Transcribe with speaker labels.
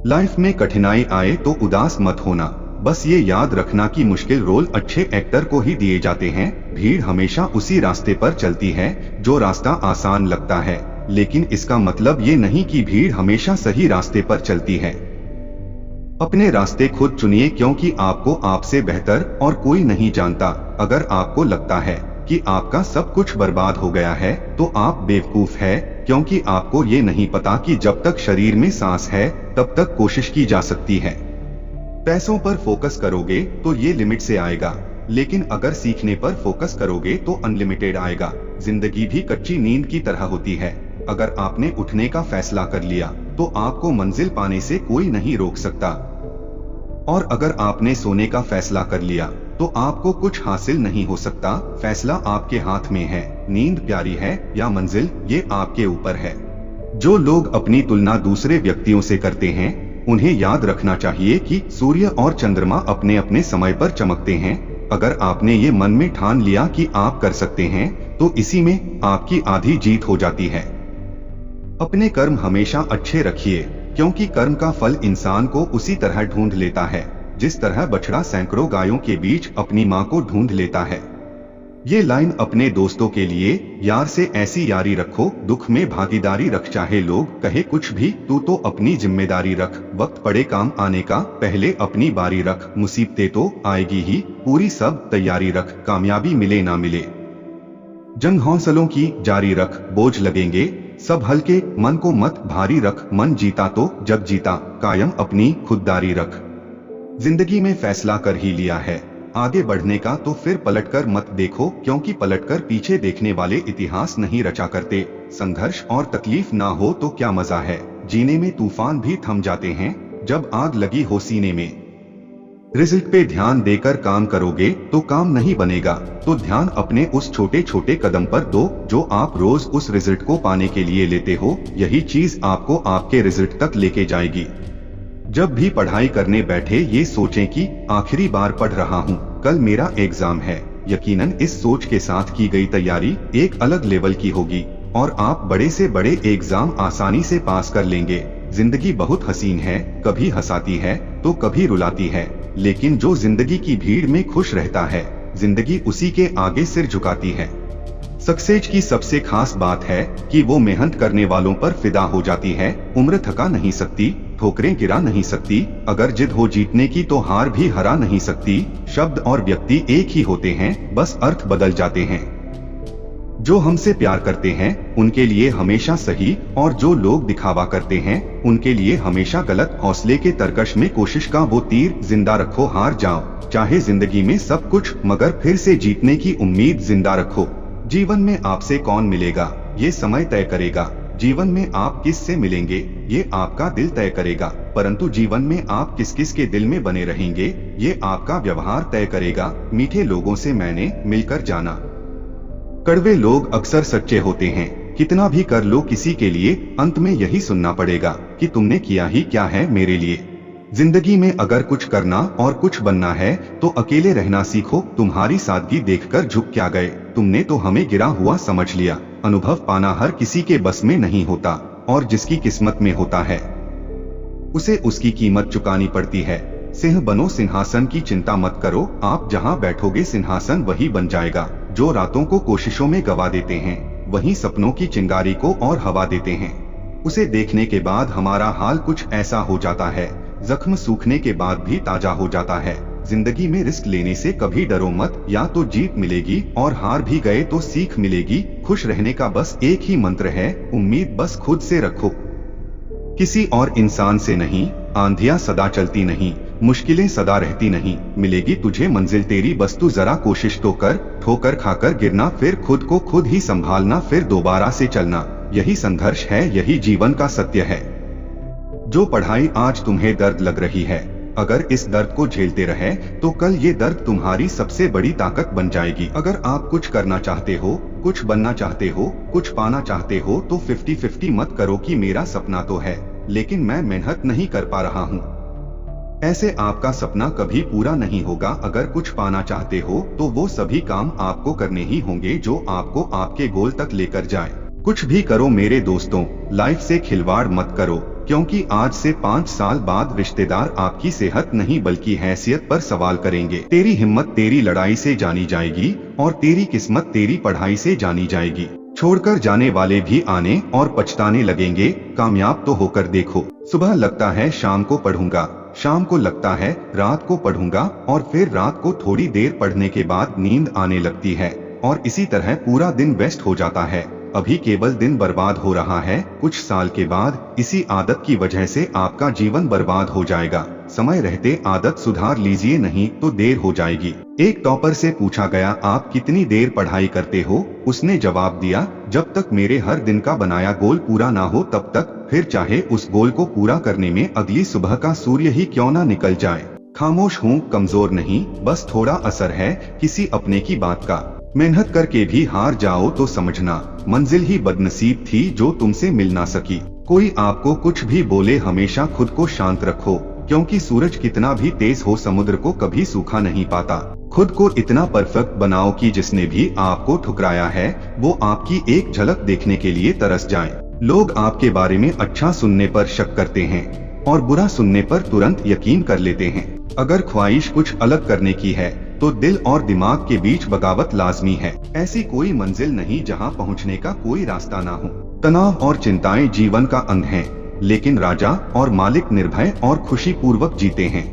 Speaker 1: Life में कठिनाई आए तो उदास मत होना। बस ये याद रखना कि मुश्किल रोल अच्छे एक्टर को ही दिए जाते हैं। भीड़ हमेशा उसी रास्ते पर चलती है जो रास्ता आसान लगता है, लेकिन इसका मतलब ये नहीं कि भीड़ हमेशा सही रास्ते पर चलती है। अपने रास्ते खुद चुनिए, क्योंकि आपको आपसे बेहतर और कोई नहीं जानता। अगर आपको लगता है कि आपका सब कुछ बर्बाद हो गया है तो आप बेवकूफ है, क्योंकि आपको ये नहीं पता कि जब तक शरीर में सांस है तब तक कोशिश की जा सकती है। पैसों पर फोकस करोगे तो ये लिमिट से आएगा, लेकिन अगर सीखने पर फोकस करोगे तो अनलिमिटेड आएगा। जिंदगी भी कच्ची नींद की तरह होती है। अगर आपने उठने का फैसला कर लिया तो आपको मंजिल पाने से कोई नहीं रोक सकता, और अगर आपने सोने का फैसला कर लिया तो आपको कुछ हासिल नहीं हो सकता। फैसला आपके हाथ में है। नींद प्यारी है या मंजिल, ये आपके ऊपर है। जो लोग अपनी तुलना दूसरे व्यक्तियों से करते हैं उन्हें याद रखना चाहिए कि सूर्य और चंद्रमा अपने अपने समय पर चमकते हैं। अगर आपने ये मन में ठान लिया कि आप कर सकते हैं तो इसी में आपकी आधी जीत हो जाती है। अपने कर्म हमेशा अच्छे रखिए, क्योंकि कर्म का फल इंसान को उसी तरह ढूंढ लेता है जिस तरह बछड़ा सैकड़ों गायों के बीच अपनी मां को ढूंढ लेता है। ये लाइन अपने दोस्तों के लिए, यार से ऐसी यारी रखो, दुख में भागीदारी रख, चाहे लोग कहे कुछ भी, तू तो अपनी जिम्मेदारी रख। वक्त पड़े काम आने का, पहले अपनी बारी रख, मुसीबतें तो आएगी ही, पूरी सब तैयारी रख, कामयाबी मिले ना मिले जंग हौसलों की जारी रख, बोझ लगेंगे सब हल्के, मन को मत भारी रख, मन जीता तो जग जीता, कायम अपनी खुददारी रख। जिंदगी में फैसला कर ही लिया है आगे बढ़ने का तो फिर पलटकर मत देखो, क्योंकि पलटकर पीछे देखने वाले इतिहास नहीं रचा करते। संघर्ष और तकलीफ ना हो तो क्या मजा है, जीने में तूफान भी थम जाते हैं जब आग लगी हो सीने में। रिजल्ट पे ध्यान देकर काम करोगे तो काम नहीं बनेगा, तो ध्यान अपने उस छोटे छोटे कदम पर दो जो आप रोज उस रिजल्ट को पाने के लिए लेते हो। यही चीज आपको आपके रिजल्ट तक लेके जाएगी। जब भी पढ़ाई करने बैठे ये सोचें कि आखिरी बार पढ़ रहा हूँ, कल मेरा एग्जाम है। यकीनन इस सोच के साथ की गई तैयारी एक अलग लेवल की होगी और आप बड़े से बड़े एग्जाम आसानी से पास कर लेंगे। जिंदगी बहुत हसीन है, कभी हंसाती है तो कभी रुलाती है, लेकिन जो जिंदगी की भीड़ में खुश रहता है जिंदगी उसी के आगे सिर झुकाती है। सक्सेस की सबसे खास बात है कि वो मेहनत करने वालों पर फिदा हो जाती है। उम्र थका नहीं सकती, ठोकरें गिरा नहीं सकती, अगर जिद हो जीतने की तो हार भी हरा नहीं सकती। शब्द और व्यक्ति एक ही होते हैं, बस अर्थ बदल जाते हैं। जो हमसे प्यार करते हैं उनके लिए हमेशा सही, और जो लोग दिखावा करते हैं उनके लिए हमेशा गलत। हौसले के तरकश में कोशिश का वो तीर, जिंदा रखो हार जाओ चाहे जिंदगी में सब कुछ, मगर फिर से जीतने की उम्मीद जिंदा रखो। जीवन में आपसे कौन मिलेगा ये समय तय करेगा, जीवन में आप किस से मिलेंगे ये आपका दिल तय करेगा, परंतु जीवन में आप किस किस के दिल में बने रहेंगे ये आपका व्यवहार तय करेगा। मीठे लोगों से मैंने मिलकर जाना, कड़वे लोग अक्सर सच्चे होते हैं। कितना भी कर लो किसी के लिए, अंत में यही सुनना पड़ेगा कि तुमने किया ही क्या है मेरे लिए। जिंदगी में अगर कुछ करना और कुछ बनना है तो अकेले रहना सीखो। तुम्हारी सादगी देखकर झुक क्या गए, तुमने तो हमें गिरा हुआ समझ लिया। अनुभव पाना हर किसी के बस में नहीं होता, और जिसकी किस्मत में होता है उसे उसकी कीमत चुकानी पड़ती है। सिंह बनो सिंहासन की चिंता मत करो, आप जहां बैठोगे सिंहासन वही बन जाएगा। जो रातों को कोशिशों में गवा देते हैं वही सपनों की चिंगारी को और हवा देते हैं। उसे देखने के बाद हमारा हाल कुछ ऐसा हो जाता है, जख्म सूखने के बाद भी ताजा हो जाता है। जिंदगी में रिस्क लेने से कभी डरो मत, या तो जीत मिलेगी और हार भी गए तो सीख मिलेगी। खुश रहने का बस एक ही मंत्र है, उम्मीद बस खुद से रखो, किसी और इंसान से नहीं। आंधियां सदा चलती नहीं, मुश्किलें सदा रहती नहीं, मिलेगी तुझे मंजिल तेरी, बस तू जरा कोशिश तो कर। ठोकर खाकर गिरना, फिर खुद को खुद ही संभालना, फिर दोबारा से चलना, यही संघर्ष है, यही जीवन का सत्य है। जो पढ़ाई आज तुम्हें दर्द लग रही है, अगर इस दर्द को झेलते रहे तो कल ये दर्द तुम्हारी सबसे बड़ी ताकत बन जाएगी। अगर आप कुछ करना चाहते हो, कुछ बनना चाहते हो, कुछ पाना चाहते हो तो 50-50 मत करो कि मेरा सपना तो है लेकिन मैं मेहनत नहीं कर पा रहा हूँ। ऐसे आपका सपना कभी पूरा नहीं होगा। अगर कुछ पाना चाहते हो तो वो सभी काम आपको करने ही होंगे जो आपको आपके गोल तक लेकर जाए। कुछ भी करो मेरे दोस्तों, लाइफ से खिलवाड़ मत करो। क्योंकि आज से 5 साल बाद रिश्तेदार आपकी सेहत नहीं बल्कि हैसियत पर सवाल करेंगे। तेरी हिम्मत तेरी लड़ाई से जानी जाएगी और तेरी किस्मत तेरी पढ़ाई से जानी जाएगी। छोड़कर जाने वाले भी आने और पछताने लगेंगे, कामयाब तो होकर देखो। सुबह लगता है शाम को पढ़ूंगा, शाम को लगता है रात को पढ़ूंगा और फिर रात को थोड़ी देर पढ़ने के बाद नींद आने लगती है और इसी तरह पूरा दिन वेस्ट हो जाता है। अभी केवल दिन बर्बाद हो रहा है, कुछ साल के बाद इसी आदत की वजह से आपका जीवन बर्बाद हो जाएगा। समय रहते आदत सुधार लीजिए, नहीं तो देर हो जाएगी। एक टॉपर से पूछा गया, आप कितनी देर पढ़ाई करते हो? उसने जवाब दिया, जब तक मेरे हर दिन का बनाया गोल पूरा ना हो तब तक, फिर चाहे उस गोल को पूरा करने में अगली सुबह का सूर्य ही क्यों ना निकल जाए। खामोश हूँ, कमजोर नहीं, बस थोड़ा असर है किसी अपने की बात का। मेहनत करके भी हार जाओ तो समझना मंजिल ही बदनसीब थी जो तुमसे मिल ना सकी। कोई आपको कुछ भी बोले, हमेशा खुद को शांत रखो, क्योंकि सूरज कितना भी तेज हो समुद्र को कभी सूखा नहीं पाता। खुद को इतना परफेक्ट बनाओ कि जिसने भी आपको ठुकराया है वो आपकी एक झलक देखने के लिए तरस जाए। लोग आपके बारे में अच्छा सुनने पर शक करते हैं और बुरा सुनने पर तुरंत यकीन कर लेते हैं। अगर ख्वाहिश कुछ अलग करने की है तो दिल और दिमाग के बीच बगावत लाजमी है। ऐसी कोई मंजिल नहीं जहां पहुंचने का कोई रास्ता ना हो। तनाव और चिंताएं जीवन का अंग हैं, लेकिन राजा और मालिक निर्भय और खुशी पूर्वक जीते हैं।